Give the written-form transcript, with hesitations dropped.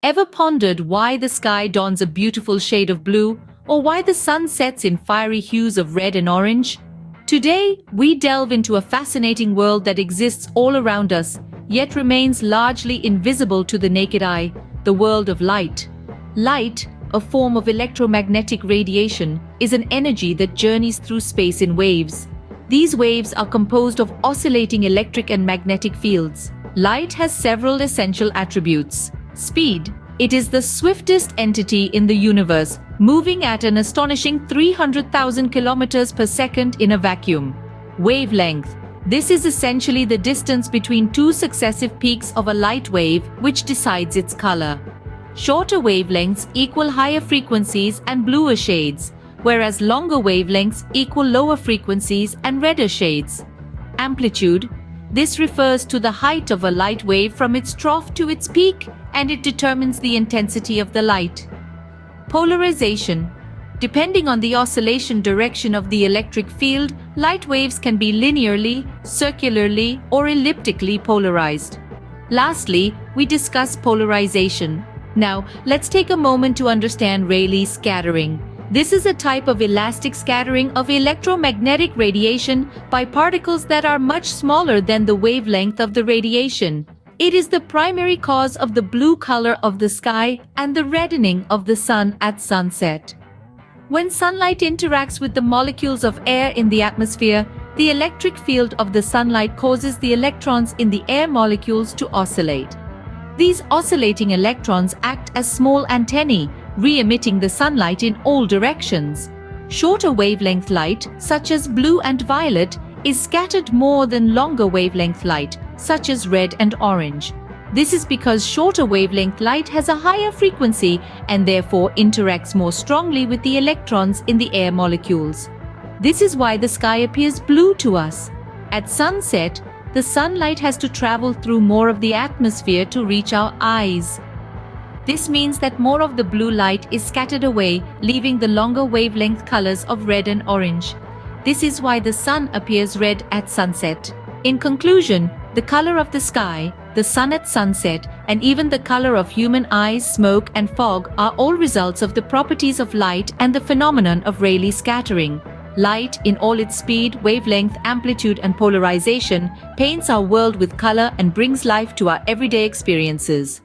Ever pondered why the sky dons a beautiful shade of blue, or why the sun sets in fiery hues of red and orange? Today, we delve into a fascinating world that exists all around us, yet remains largely invisible to the naked eye, the world of light. Light, a form of electromagnetic radiation, is an energy that journeys through space in waves. These waves are composed of oscillating electric and magnetic fields. Light has several essential attributes. Speed. It is the swiftest entity in the universe, moving at an astonishing 300,000 kilometers per second in a vacuum. Wavelength. This is essentially the distance between two successive peaks of a light wave, which decides its color. Shorter wavelengths equal higher frequencies and bluer shades, whereas longer wavelengths equal lower frequencies and redder shades. Amplitude. This refers to the height of a light wave from its trough to its peak, and it determines the intensity of the light. Polarization. Depending on the oscillation direction of the electric field, light waves can be linearly, circularly, or elliptically polarized. Lastly, we discuss polarization. Now, let's take a moment to understand Rayleigh scattering. This is a type of elastic scattering of electromagnetic radiation by particles that are much smaller than the wavelength of the radiation. It is the primary cause of the blue color of the sky and the reddening of the sun at sunset. When sunlight interacts with the molecules of air in the atmosphere, the electric field of the sunlight causes the electrons in the air molecules to oscillate. These oscillating electrons act as small antennae, re-emitting the sunlight in all directions. Shorter wavelength light, such as blue and violet, is scattered more than longer wavelength light, such as red and orange. This is because shorter wavelength light has a higher frequency and therefore interacts more strongly with the electrons in the air molecules. This is why the sky appears blue to us. At sunset, the sunlight has to travel through more of the atmosphere to reach our eyes. This means that more of the blue light is scattered away, leaving the longer wavelength colors of red and orange. This is why the sun appears red at sunset. In conclusion, the color of the sky, the sun at sunset, and even the color of human eyes, smoke, and fog are all results of the properties of light and the phenomenon of Rayleigh scattering. Light, in all its speed, wavelength, amplitude, and polarization, paints our world with color and brings life to our everyday experiences.